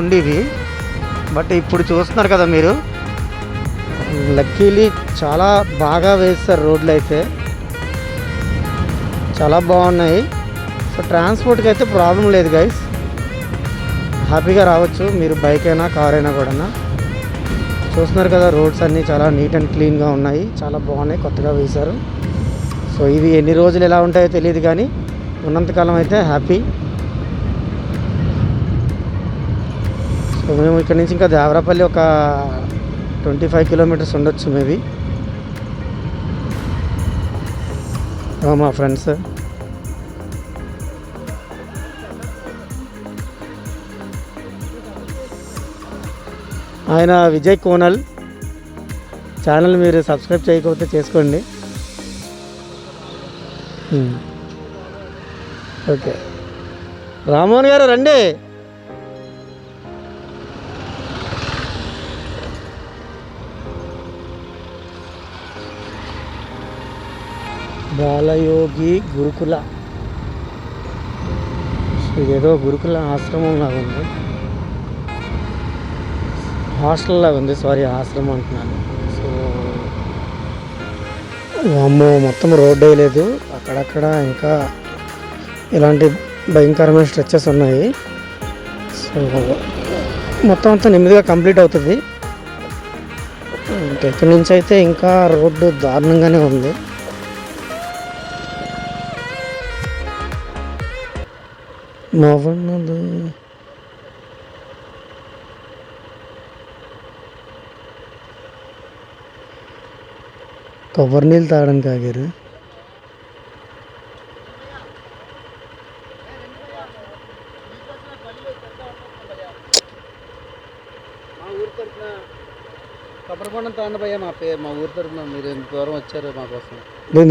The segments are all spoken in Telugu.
ఉండేవి, బట్ ఇప్పుడు చూస్తున్నారు కదా మీరు, లక్కీలీ చాలా బాగా వేస్తారు రోడ్లు అయితే, చాలా బాగున్నాయి. సో ట్రాన్స్పోర్ట్కి అయితే ప్రాబ్లం లేదు గైస్, హ్యాపీగా రావచ్చు మీరు, బైక్ అయినా కార్ అయినా కూడా. చూస్తున్నారు కదా రోడ్స్ అన్నీ చాలా నీట్ అండ్ క్లీన్గా ఉన్నాయి, చాలా బాగున్నాయి, కొత్తగా వేశారు. సో ఇవి ఎన్ని రోజులు ఎలా ఉంటాయో తెలియదు, కానీ ఉన్నంతకాలం అయితే హ్యాపీ. సో మేము ఇక్కడ నుంచి ఇంకా దేవరాపల్లి ఒక 25 కిలోమీటర్స్ ఉండొచ్చు మేబీ. మా ఫ్రెండ్స్ ఆయన విజయ్ కోనల్ ఛానల్ మీరు సబ్స్క్రైబ్ చేయకపోతే చేసుకోండి. ఓకే రామోహన్ గారు రండి. బాలయోగి గురుకుల, ఇదేదో గురుకుల ఆశ్రమం లాగా ఉంది, హాస్టల్ లాగా ఉంది, సారీ ఆశ్రమం అంటున్నాను. సో అమ్మో మొత్తం రోడ్ వేయలేదు, అక్కడక్కడ ఇంకా ఇలాంటి భయంకరమైన స్ట్రెచెస్ ఉన్నాయి. సో మొత్తం అంతా నెమ్మదిగా కంప్లీట్ అవుతుంది. ఇక్కడి నుంచి అయితే ఇంకా రోడ్డు దారుణంగానే ఉంది. నవ్వన్నది కొబ్బరి నీళ్ళు తాగడానికి ఆగారు. కొబ్బరిబొండం తాండ భయ్య మా ఊరి తరఫున మీరు ఎంత దూరం వచ్చారు మా కోసం.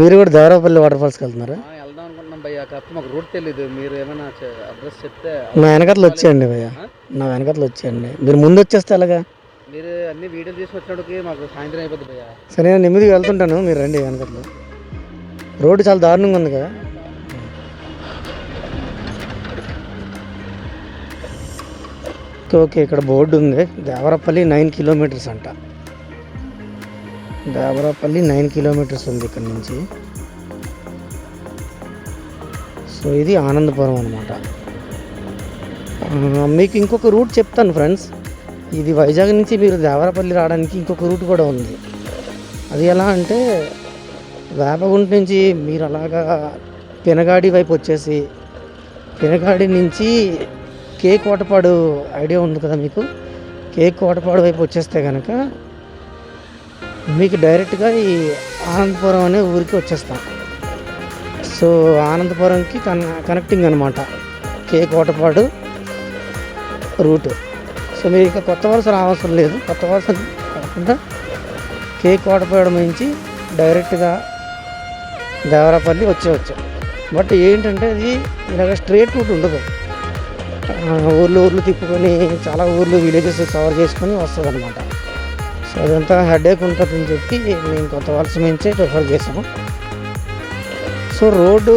మీరు కూడా దేవరాపల్లి వాటర్ ఫాల్స్కి వెళ్తున్నారా? వెళ్దాం అనుకుంటున్నాం భయ్య, కాకపోతే మాకు రూట్ తెలీదు, మీరు ఏమైనా అడ్రస్ చెప్తే. నా వెనకట్లు వచ్చేయండి భయ్య, నా వెనకట్లు వచ్చేయండి, మీరు ముందు వచ్చేస్తే అలాగా. మీరు అన్ని వీడియోలు తీసి వచ్చినప్పటికి మాకు సాయంత్రం అయిపోద్ది భయ్య. సరే నేను నెమ్మదిగా వెళ్తుంటాను, మీరు రండి వెనకట్లు. రోడ్డు చాలా దారుణంగా ఉంది కదా. ఓకే ఇక్కడ బోర్డు ఉంది, దేవరాపల్లి 9 కిలోమీటర్స్ అంట. దేవరాపల్లి 9 కిలోమీటర్స్ ఉంది ఇక్కడ నుంచి. సో ఇది ఆనందపురం అనమాట. మీకు ఇంకొక రూట్ చెప్తాను ఫ్రెండ్స్, ఇది వైజాగ్ నుంచి మీరు దేవరాపల్లి రావడానికి ఇంకొక రూట్ కూడా ఉంది. అది ఎలా అంటే వేపగుంట నుంచి మీరు అలాగా పెనగాడి వైపు వచ్చేసి, పెనగాడి నుంచి కోటపాడు ఐడియా ఉంది కదా మీకు, కోటపాడు వైపు వచ్చేస్తే కనుక మీకు డైరెక్ట్గా ఈ ఆనందపురం అనే ఊరికి వచ్చేస్తాం. సో ఆనందపురంకి కనెక్టింగ్ అనమాట కోటపాడు రూటు. సో మీరు ఇంకా కొత్త వలస రావాల్సిన లేదు, కొత్త వలస కాకుండా కోటపాడు నుంచి డైరెక్ట్గా దేవరాపల్లి వచ్చేవచ్చు. బట్ ఏంటంటే అది ఇలాగ స్ట్రేట్ రూట్ ఉండదు, ఊర్లు తిప్పుకొని చాలా ఊర్లు విలేజెస్ కవర్ చేసుకొని వస్తుంది అనమాట. సో అదంతా హెడేక్ ఉంటుందని చెప్పి మేము కొత్త వలస నుంచే ప్రిఫర్ చేసాము. సో రోడ్డు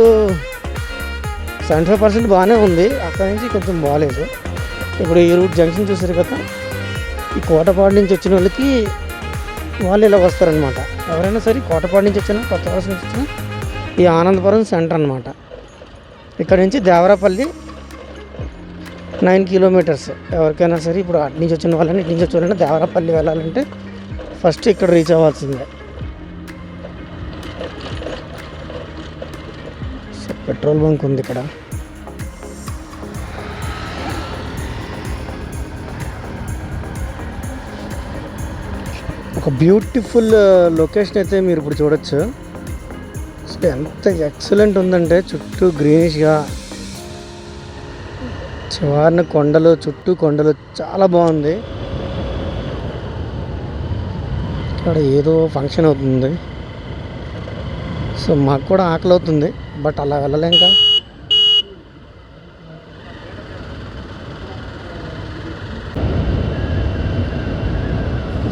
75% బాగానే ఉంది, అక్కడ నుంచి కొంచెం బాగాలేదు. ఇప్పుడు ఈ రూట్ జంక్షన్ చూసారు కదా, ఈ కోటపాడు నుంచి వచ్చిన వాళ్ళకి వాళ్ళు ఇలా వస్తారనమాట. ఎవరైనా సరే కోటపాడు నుంచి వచ్చినా కొత్త వలస నుంచి వచ్చినా ఈ ఆనందపురం సెంటర్ అనమాట. ఇక్కడ నుంచి దేవరాపల్లి 9 కిలోమీటర్స్. ఎవరికైనా సరే ఇప్పుడు అటు నుంచి వచ్చిన వాళ్ళని, ఇటు నుంచి వచ్చిన వాళ్ళని దేవరాపల్లి వెళ్ళాలంటే ఫస్ట్ ఇక్కడ రీచ్ అవ్వాల్సిందే. సో పెట్రోల్ బంక్ ఉంది ఇక్కడ. ఒక బ్యూటిఫుల్ లొకేషన్ అయితే మీరు ఇప్పుడు చూడొచ్చు. సో ఎంత ఎక్సలెంట్ ఉందంటే చుట్టూ గ్రీనిష్గా, చివరిన కొండలు, చుట్టూ కొండలు, చాలా బాగుంది. ఇక్కడ ఏదో ఫంక్షన్ అవుతుంది. సో మాకు కూడా ఆకలి అవుతుంది, బట్ అలా వెళ్ళలేం కదా.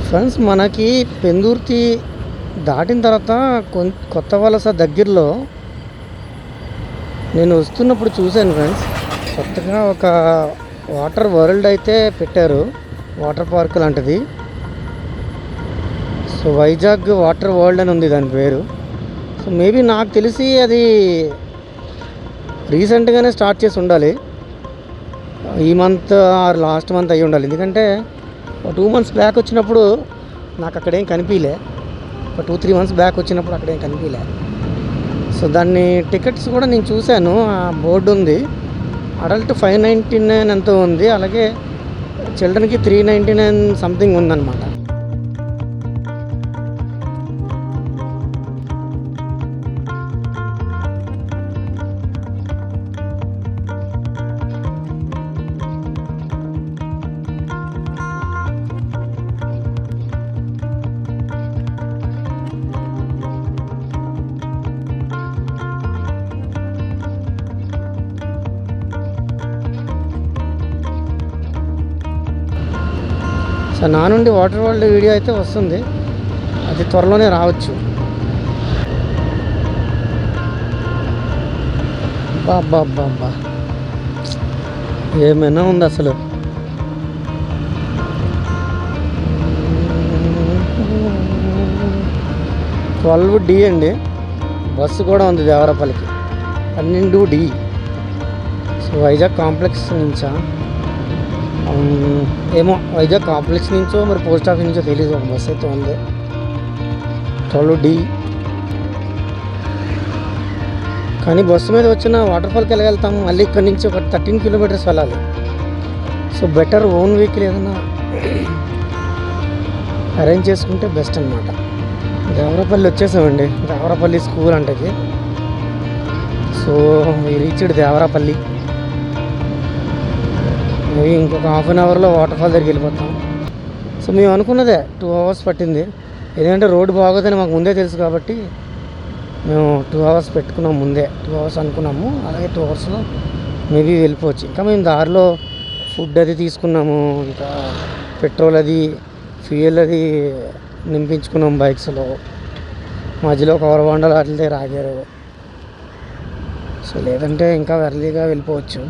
ఫ్రెండ్స్ మనకి పెందుర్తి దాటిన తర్వాత కొత్త వలస దగ్గరలో నేను వస్తున్నప్పుడు చూశాను ఫ్రెండ్స్, కొత్తగా ఒక వాటర్ వరల్డ్ అయితే పెట్టారు, వాటర్ పార్క్ లాంటిది. సో వైజాగ్ వాటర్ వరల్డ్ అని ఉంది దాని పేరు. సో మేబీ నాకు తెలిసి అది రీసెంట్గానే స్టార్ట్ చేసి ఉండాలి, ఈ మంత్ ఆర్ లాస్ట్ మంత్ అయ్యి ఉండాలి. ఎందుకంటే 2 months బ్యాక్ వచ్చినప్పుడు నాకు అక్కడేం కనిపించలే, ఒక 2-3 months బ్యాక్ వచ్చినప్పుడు అక్కడేం కనిపించలే. సో దాన్ని టికెట్స్ కూడా నేను చూశాను, ఆ బోర్డు ఉంది. అడల్ట్ 599 ఎంతో ఉంది, అలాగే చిల్డ్రన్కి 399 సంథింగ్ ఉందన్నమాట. సో నా నుండి వాటర్ వరల్డ్ వీడియో అయితే వస్తుంది, అది త్వరలోనే రావచ్చు. బాబా ఏమైనా ఉంది అసలు. D అండి, బస్సు కూడా ఉంది దేవరపల్లికి 12D. సో వైజాగ్ కాంప్లెక్స్ నుంచా ఏమో, వైజాగ్ కాంప్లెక్స్ నుంచో మరి పోస్ట్ ఆఫీస్ నుంచో తెలియదు, ఒక బస్సు అయితే ఉంది 12D. కానీ బస్సు మీద వచ్చిన వాటర్ఫాల్కి వెళ్ళగలుగుతాం, మళ్ళీ ఇక్కడ నుంచి ఒక 13 kilometers వెళ్ళాలి. సో బెటర్ ఓన్ వెహికల్ ఏదైనా అరేంజ్ చేసుకుంటే బెస్ట్ అనమాట. దేవరపల్లి వచ్చేసామండి, దేవరపల్లి స్కూల్ అంటే. So reached Devarapalli. మేబీ ఇంకొక 1/2 hourలో వాటర్ఫాల్ దగ్గరికి వెళ్ళిపోతాం. సో మేము అనుకున్నదే 2 hours పట్టింది, ఎందుకంటే రోడ్డు బాగోదని మాకు ముందే తెలుసు కాబట్టి మేము 2 hours పెట్టుకున్నాం ముందే. 2 hours అనుకున్నాము, అలాగే 2 hours మేబీ వెళ్ళిపోవచ్చు. ఇంకా మేము దారిలో ఫుడ్ అది తీసుకున్నాము, ఇంకా పెట్రోల్ అది ఫ్యూయల్ అది నింపించుకున్నాం బైక్స్లో. మధ్యలో కవర్ బండలు అట్ల దగ్గర ఆగారు. సో లేదంటే ఇంకా ఎర్లీగా వెళ్ళిపోవచ్చు.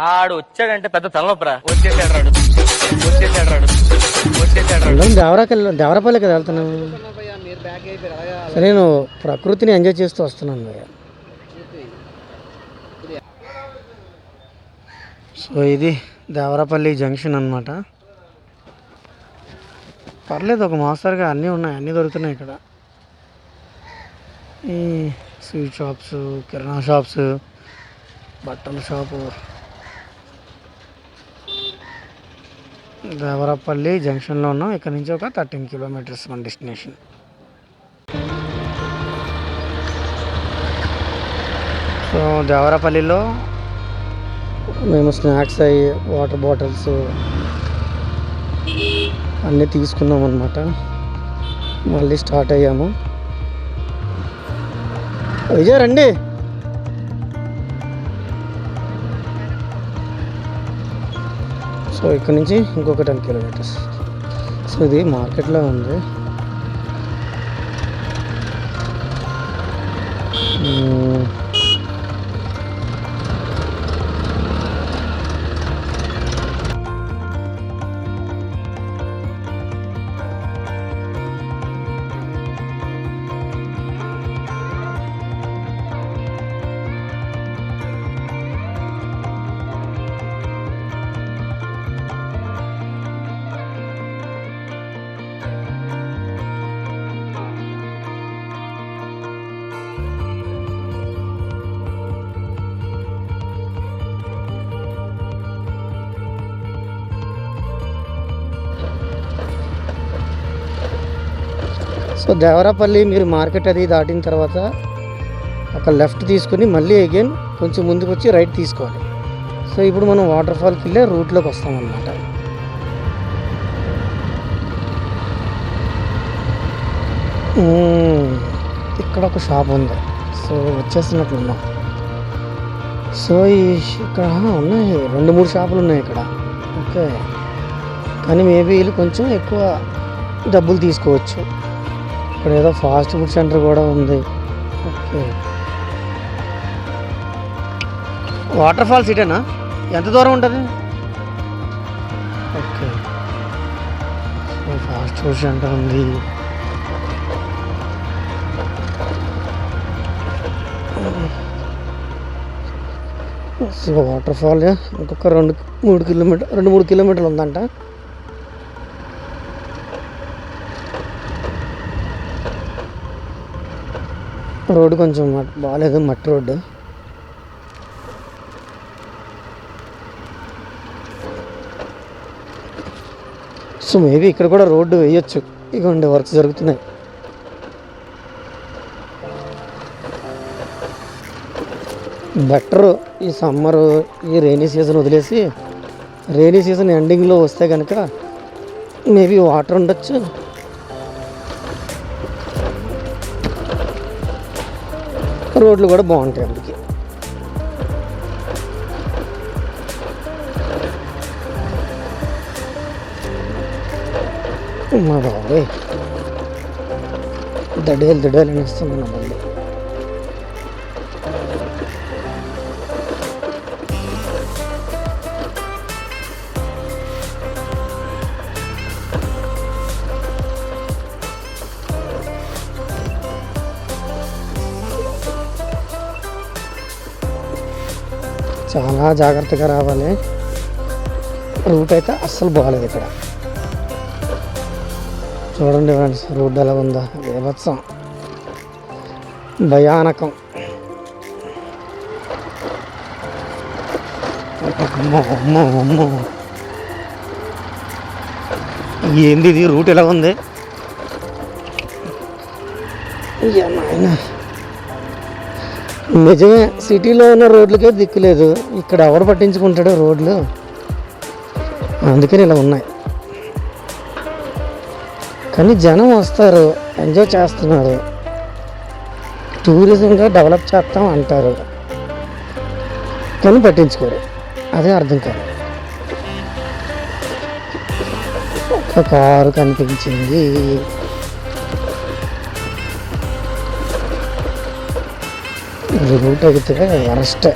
ఆడు వచ్చాడంటే పెద్ద తలనొప్పరా. వచ్చేసాడు దేవరపల్లికి వెళ్తున్నాను. సరే, నేను ప్రకృతిని ఎంజాయ్ చేస్తూ వస్తున్నాను భయ్య. సో ఇది దేవరపల్లి జంక్షన్ అనమాట. పర్లేదు, ఒక మోస్తరుగా అన్నీ ఉన్నాయి, అన్నీ దొరుకుతున్నాయి ఇక్కడ. ఈ స్వీట్ షాప్స్, కిరాణా షాప్స్, బట్టల షాపు. దేవరపల్లి జంక్షన్లో ఉన్నాం, ఇక్కడ నుంచి ఒక 13 kilometers మన డెస్టినేషన్. సో దేవరపల్లిలో మేము స్నాక్స్ అయ్యి వాటర్ బాటిల్స్ అన్నీ తీసుకున్నాం అన్నమాట. మళ్ళీ స్టార్ట్ అయ్యాము. విజయ్ రండి. సో ఇక్కడ నుంచి ఇంకొక 10 kilometers. సో ఇది మార్కెట్లో ఉంది. సో దేవరపల్లి మీరు మార్కెట్ అది దాటిన తర్వాత ఒక లెఫ్ట్ తీసుకుని మళ్ళీ అగైన్ కొంచెం ముందుకు వచ్చి రైట్ తీసుకోవాలి. సో ఇప్పుడు మనం వాటర్ఫాల్కి వెళ్ళే రూట్లోకి వస్తామన్నమాట. ఇక్కడ ఒక షాప్ ఉంది, సో వచ్చేస్తున్నట్లున్నాం. సో ఇక్కడ ఉన్నాయి 2-3 షాపులు ఉన్నాయి ఇక్కడ. ఓకే, కానీ మేబీ వీళ్ళు కొంచెం ఎక్కువ డబ్బులు తీసుకోవచ్చు. ఇక్కడ ఏదో ఫాస్ట్ ఫుడ్ సెంటర్ కూడా ఉంది. ఓకే, వాటర్ ఫాల్స్ ఇటేనా? ఎంత దూరం ఉంటుంది? ఓకే, ఫాస్ట్ ఫుడ్ సెంటర్ ఉంది. సో వాటర్ ఫాల్ ఇంకొక 2-3 కిలోమీటర్లు ఉందంట. రోడ్డు కొంచెం బాగాలేదు, మట్టి రోడ్డు. సో మేబీ ఇక్కడ కూడా రోడ్డు వేయచ్చు. ఇగోండి వర్క్స్ జరుగుతున్నాయి. బెటర్ ఈ సమ్మరు, ఈ రైనీ సీజన్ వదిలేసి రైనీ సీజన్ ఎండింగ్లో వస్తే కనుక మేబీ వాటర్ ఉండొచ్చు. రోడ్లు కూడా బాగుంటాయి అందుకే. మా బాబాయ్ దడేలు అని వస్తుంది నా బండి. చాలా జాగ్రత్తగా రావాలి. రూట్ అయితే అస్సలు బాగాలేదు ఇక్కడ. చూడండి ఫ్రెండ్స్, రోడ్డు ఎలా ఉందా, బీభత్సం, భయానకం. అమ్మో ఏంది ఇది, రూట్ ఎలా ఉంది? నిజమే, సిటీలో ఉన్న రోడ్లకే దిక్కులేదు. ఇక్కడ ఎవరు పట్టించుకుంటాడు రోడ్లు? అందుకని ఇలా ఉన్నాయి. కానీ జనం వస్తారు, ఎంజాయ్ చేస్తున్నారు, టూరిజంగా డెవలప్ చేస్తాం అంటారు, కానీ పట్టించుకోరు. అదే అర్థం కాదు. ఒక కారు కనిపించింది. రూట్ ఎగితే అరెస్ట్.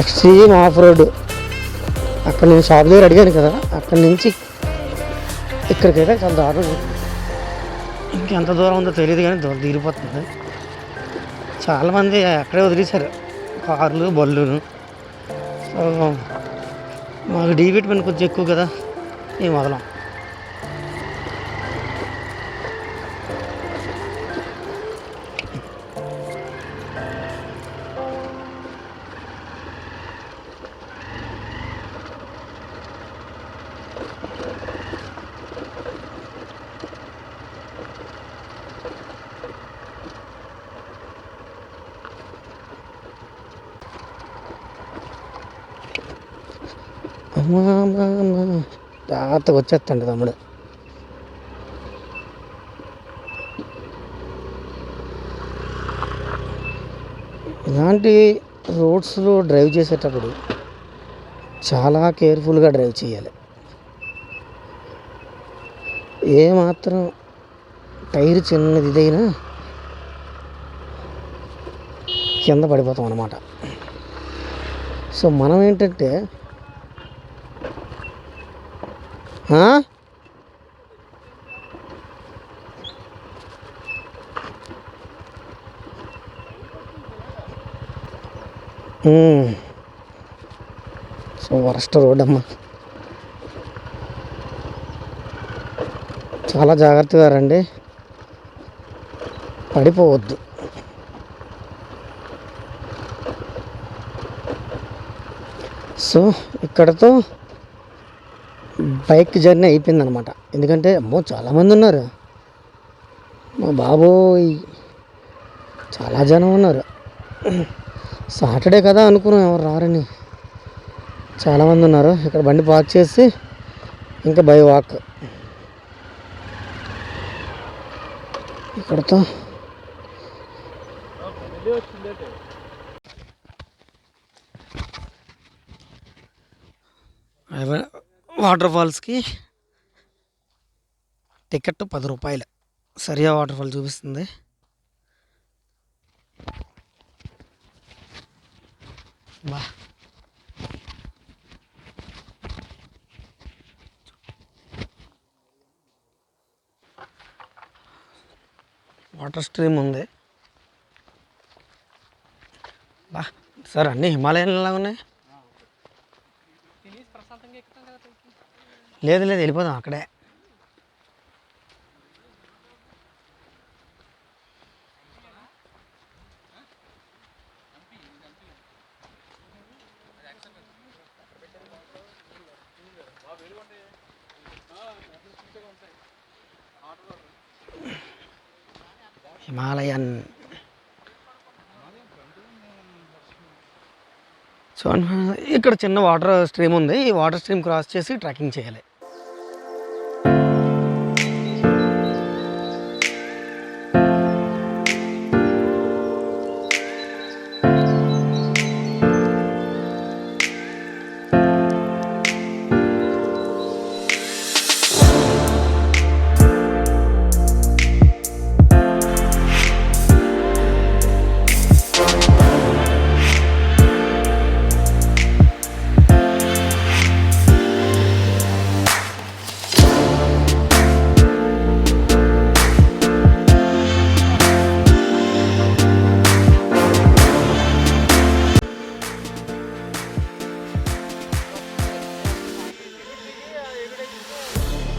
Extreme off road. అక్కడ నేను షాప్ దగ్గర అడిగాను కదా, అక్కడి నుంచి ఇక్కడికైతే చాలా దారుణం. ఇంకెంత దూరం ఉందో తెలియదు, కానీ దూరం తీరిపోతుంది. చాలామంది అక్కడే వదిలేశారు కార్లు, బళ్ళును. సో మాకు డీబీట్ పని కొంచెం ఎక్కువ కదా, మేము వదలం. జాగ్రత్తగా వచ్చేస్తండి తమ్ముడు. ఇలాంటి రోడ్స్లో డ్రైవ్ చేసేటప్పుడు చాలా కేర్ఫుల్గా డ్రైవ్ చేయాలి. ఏమాత్రం టైర్ చిన్నది ఇదైనా కింద పడిపోతాం అన్నమాట. సో మనం ఏంటంటే సో వరస్ట్ రోడ్ అమ్మ, చాలా జాగ్రత్తగా రండి, పడిపోవద్దు. సో ఇక్కడతో బైక్ జర్నీ అయిపోయిందనమాట. ఎందుకంటే అమ్మో చాలామంది ఉన్నారు, మా బాబోయ్ చాలా జనం ఉన్నారు. సాటర్డే కదా అనుకున్నాం, ఎవరు రారని. చాలామంది ఉన్నారు. ఇక్కడ బండి పార్క్ చేసి ఇంకా బై వాక్. ఇక్కడతో వాటర్ ఫాల్స్కి టికెట్ 10 రూపాయలు. సరియా వాటర్ ఫాల్ చూపిస్తుంది. బా వాటర్ స్ట్రీమ్ ఉంది. బా సార్ అన్నీ హిమాలయాలలా ఉన్నాయి. లేదు లేదు వెళ్ళిపోదాం అక్కడే. హిమాలయన్ చూడండి, ఇక్కడ చిన్న వాటర్ స్ట్రీమ్ ఉంది. ఈ వాటర్ స్ట్రీమ్ క్రాస్ చేసి ట్రెక్కింగ్ చేయాలి.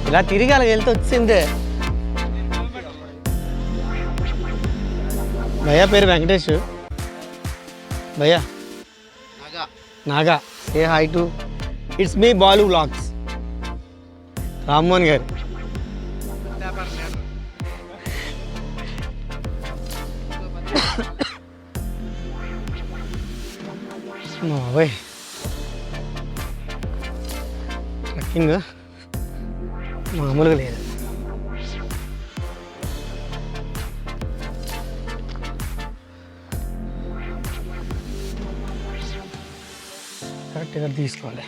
ఇలా తిరిగి అలా వెళ్తే వచ్చిందే. భయ్యా పేరు వెంకటేష్. భయ్యా Naga hey hi to it's me Balu vlogs. Rammohan garu బాబాయ్ ట్రెక్కింగ్ మామూలుగా లేదు. కరెక్ట్గా తీసుకోవాలి.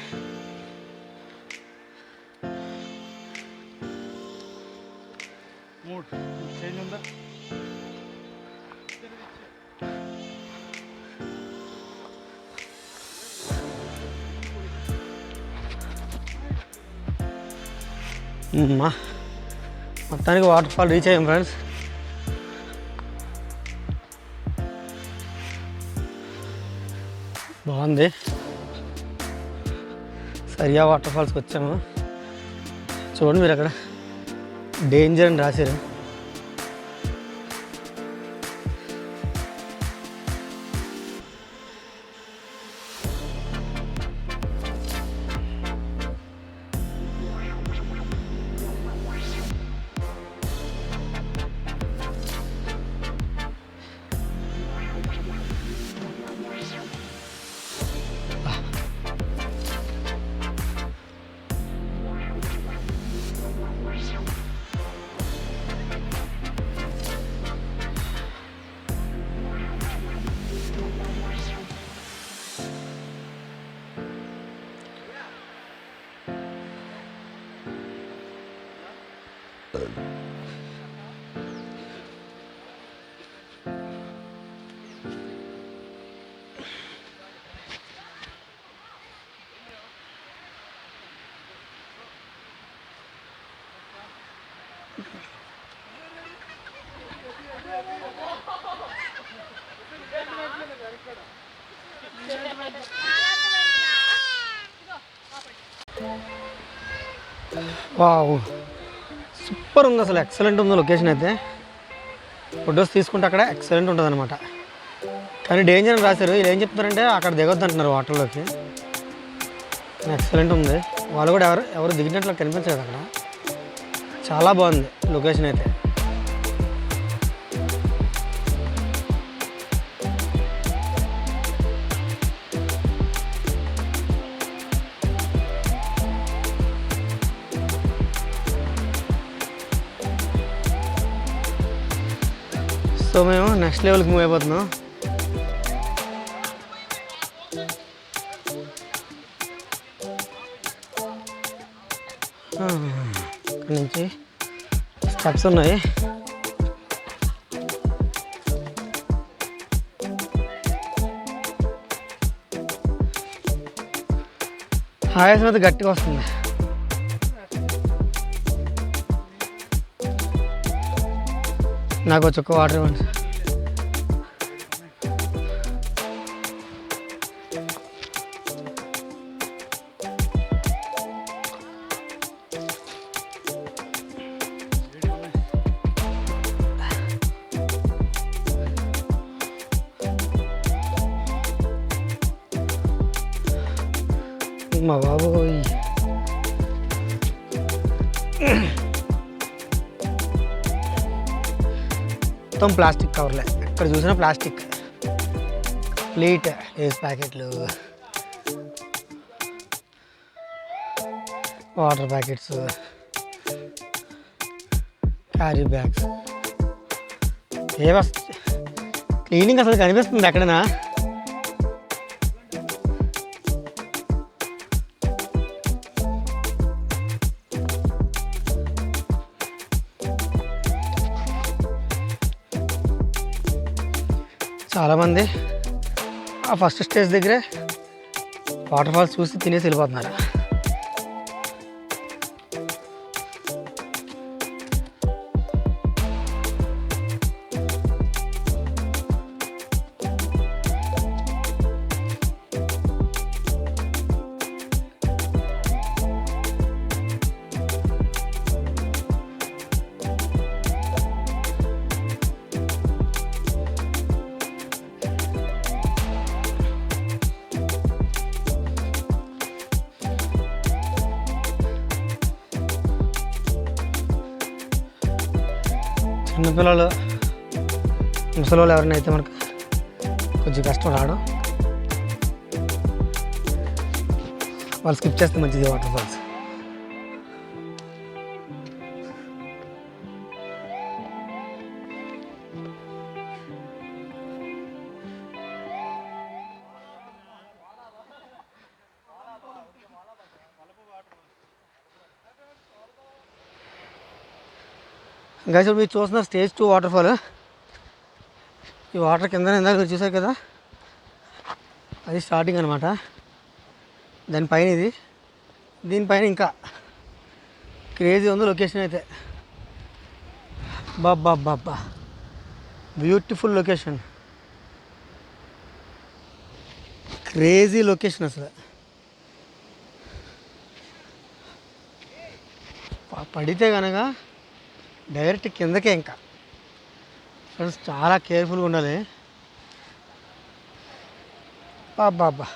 మొత్తానికి వాటర్ ఫాల్ రీచ్ అయ్యాం ఫ్రెండ్స్. బాగుంది. సరియా వాటర్ ఫాల్స్కి వచ్చాము. చూడండి మీరు అక్కడ డేంజర్ అని రాశారు. వావ్ సూపర్ ఉంది అసలు, ఎక్సలెంట్ ఉంది లొకేషన్ అయితే. ఫొటోస్ తీసుకుంటే అక్కడ ఎక్సలెంట్ ఉంటుంది అనమాట. కానీ డేంజర్ అని రాశారు. వీళ్ళు ఏం చెప్తారంటే అక్కడ దిగొద్దు అంటున్నారు వాటర్లోకి. ఎక్సలెంట్ ఉంది. వాళ్ళు కూడా ఎవరు దిగినట్లు కనిపించలేదు అక్కడ. చాలా బాగుంది లొకేషన్ అయితే. సో మేము నెక్స్ట్ లెవెల్కి మూవ్ అయిపోతున్నాం. స్టెప్స్ ఉన్నాయి. ఆయాసం అయితే గట్టిగా వస్తుంది. నాకు చుక్క వాటర్ ఇవ్వండి. మా బాబోయ్, మొత్తం ప్లాస్టిక్ కవర్లే, ఇక్కడ చూసిన ప్లాస్టిక్. ప్లేట్, లేస్ ప్యాకెట్లు, water packets, carry bags. Cleaning అసలు కనిపిస్తుంది ఎక్కడైనా? చాలామంది ఆ ఫస్ట్ స్టేజ్ దగ్గరే వాటర్ ఫాల్స్ చూసి తినేసి వెళ్ళిపోతున్నారు. చిన్నపిల్లలు, ముసలి వాళ్ళు ఎవరైనా అయితే మనకు కొంచెం కష్టం రావడం. వాళ్ళు స్కిప్ చేస్తే మంచిది వాటర్ ఫాల్స్. ఇంకా ఇప్పుడు మీరు చూస్తున్నారు స్టేజ్ 2 వాటర్ ఫాల్. ఈ వాటర్ కింద ఇందాక మీరు చూసారు కదా, అది స్టార్టింగ్ అనమాట. దానిపైన ఇది, దీనిపైన ఇంకా క్రేజీ ఉంది లొకేషన్ అయితే. బాబ్బా, బ్యూటిఫుల్ లొకేషన్, క్రేజీ లొకేషన్ అసలు. పడితే కనుక డైరెక్ట్ కిందకే. ఇంకా ఫ్రెండ్స్ చాలా కేర్ఫుల్గా ఉండాలి. బాబ్బా,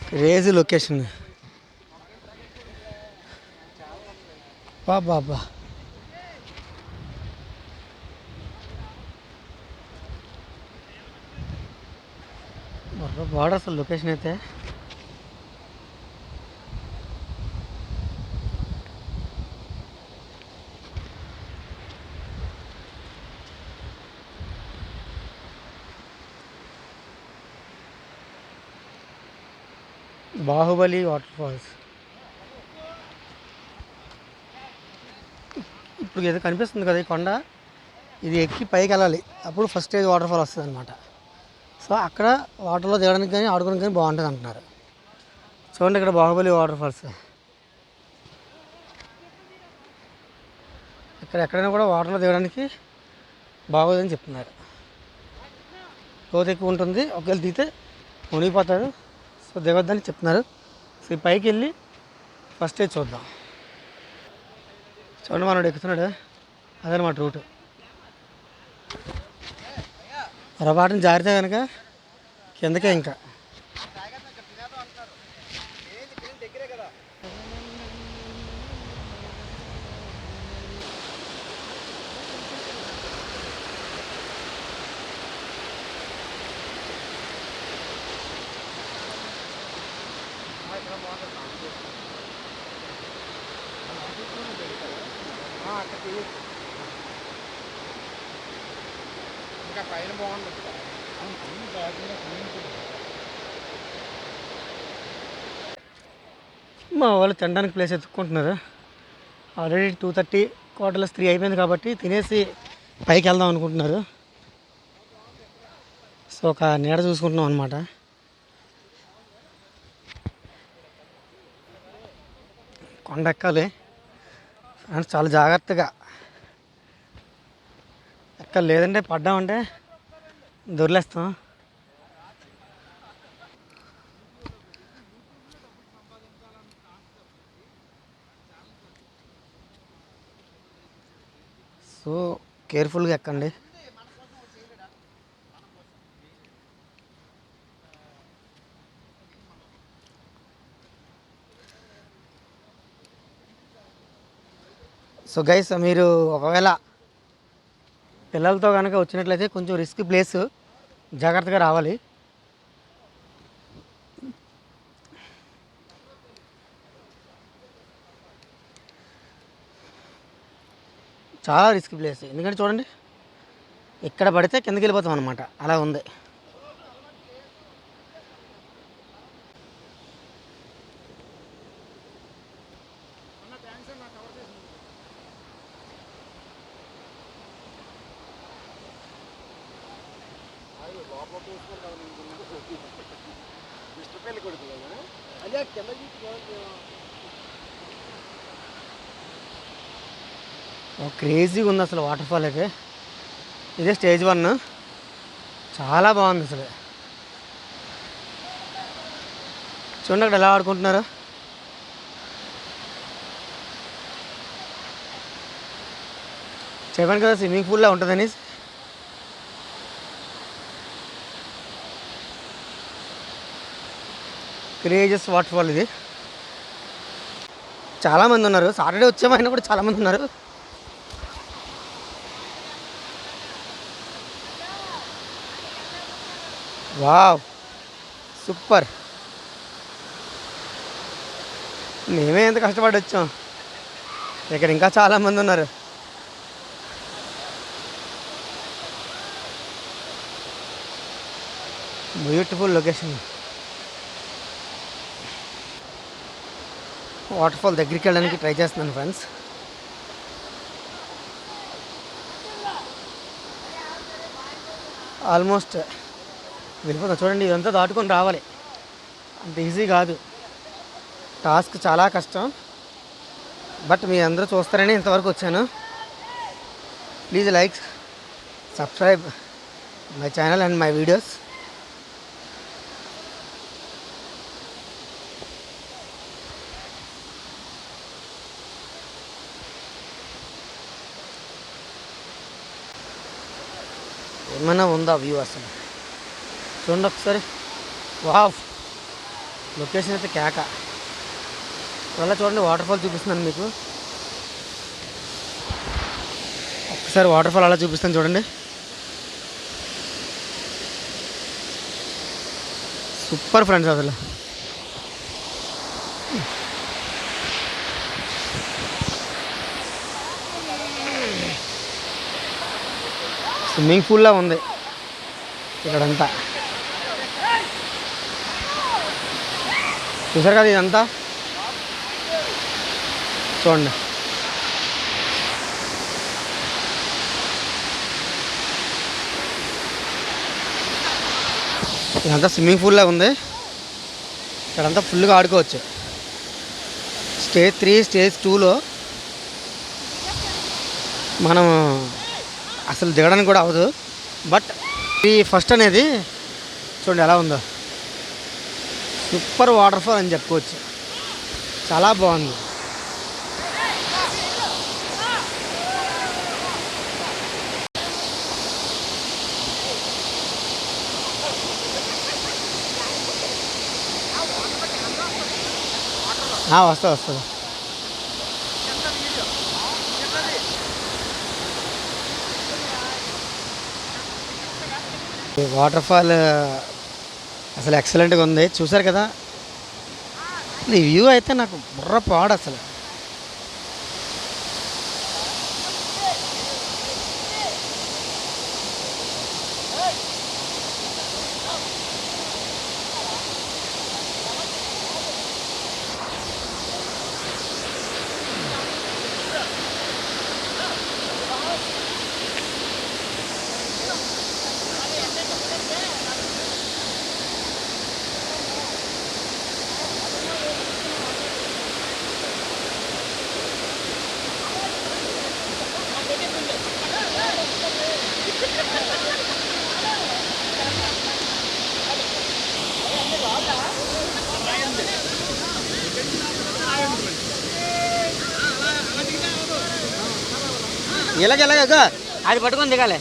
క్రేజీ లొకేషన్. బాబ్బా, బార్డర్ అసలు లొకేషన్ అయితే. Baahubali waterfalls. ఇప్పుడు ఏదో కనిపిస్తుంది కదా ఈ కొండ, ఇది ఎక్కి పైకి వెళ్ళాలి, అప్పుడు ఫస్ట్ స్టేజ్ వాటర్ ఫాల్ వస్తుంది అనమాట. సో అక్కడ వాటర్లో దిగడానికి కానీ ఆడుకోవడానికి కానీ బాగుంటుంది అంటున్నారు. చూడండి ఇక్కడ బాహుబలి వాటర్ ఫాల్స్. ఇక్కడ ఎక్కడైనా కూడా వాటర్లో దిగడానికి బాగోదని చెప్తున్నారు. లోతు ఎక్కువ ఉంటుంది, ఒకవేళ దిగితే మునిగిపోతారు. సో దిగొద్దని చెప్తున్నారు. సో ఈ పైకి వెళ్ళి ఫస్ట్ స్టేజ్ చూద్దాం. చూడండి మనోడు ఎక్కుతున్నాడు, అదనమాట రూటు. పొరపాటున జారితే కనుక కిందకే. ఇంకా ఇంకా పైన బాగుంటుంది. మా వాళ్ళు తినడానికి ప్లేస్ ఎత్తుక్కుంటున్నారు. ఆల్రెడీ 2:30 3 అయిపోయింది కాబట్టి తినేసి పైకి వెళ్దాం అనుకుంటున్నారు. సో ఒక నీడ చూసుకుంటున్నాం అనమాట. కొండ ఎక్కాలి ఫ్రెండ్స్, చాలా జాగ్రత్తగా ఎక్కాలి, లేదంటే పడ్డామంటే దొరిలేస్తాం. సో కేర్ఫుల్గా ఎక్కండి. సో గైస్, మీరు ఒకవేళ పిల్లలతో కనుక వచ్చినట్లయితే కొంచెం రిస్క్ ప్లేస్, జాగ్రత్తగా రావాలి. చాలా రిస్క్ ప్లేస్, ఎందుకంటే చూడండి ఇక్కడ పడితే కిందకి వెళ్ళిపోతాం అనమాట, అలా ఉంది. క్రేజీగా ఉంది అసలు వాటర్ఫాల్ అయితే. ఇదే స్టేజ్ 1, చాలా బాగుంది అసలు. చూడండి అక్కడ ఎలా ఆడుకుంటున్నారు. చెప్పాను కదా స్విమ్మింగ్ పూల్లో ఉంటుందని. క్రేజస్ వాటర్ఫాల్ ఇది. చాలామంది ఉన్నారు, సాటర్డే వచ్చామైనా కూడా చాలామంది ఉన్నారు. Wow, super. మేమే ఎంత కష్టపడి వచ్చాం, ఇక్కడ ఇంకా చాలామంది ఉన్నారు. Beautiful location. వాటర్ఫాల్ దగ్గరికి వెళ్ళడానికి ట్రై చేస్తున్నాను ఫ్రెండ్స్. ఆల్మోస్ట్ వెళ్ళిపోతాం. చూడండి ఇదంతా దాటుకొని రావాలి, అంత ఈజీ కాదు, టాస్క్ చాలా కష్టం. బట్ మీ అందరూ చూస్తారని ఇంతవరకు వచ్చాను. Please like, subscribe my channel and my videos. ఏమైనా ఉందా వ్యూ అసలు, చూడండి ఒకసారి. వావ్, లొకేషన్ అయితే కేక. అలా చూడండి వాటర్ఫాల్ చూపిస్తున్నాను మీకు. ఒకసారి వాటర్ఫాల్ అలా చూపిస్తాను చూడండి. సూపర్ ఫ్రెండ్స్ అసలు. స్విమ్మింగ్ పూల్లా ఉంది ఇక్కడంతా. చూసారు కదా ఇదంతా, చూడండి. ఇదంతా స్విమ్మింగ్ పూల్లా ఉంది, ఇక్కడంతా ఫుల్గా ఆడుకోవచ్చు. స్టేజ్ 3 స్టేజ్ 2లో మనం అసలు దిగడానికి కూడా అవ్వదు. బట్ ఈ ఫస్ట్ అనేది చూడండి ఎలా ఉందో, సూపర్ వాటర్ఫాల్ అని చెప్పుకోవచ్చు, చాలా బాగుంది. వస్తుంది. వాటర్ఫాల్ అసలు ఎక్సలెంట్గా ఉంది, చూసారు కదా. ఈ వ్యూ అయితే నాకు బుర్ర పాడు అసలు. ఎలాగెలాగా అది పట్టుకొని దిగాలి.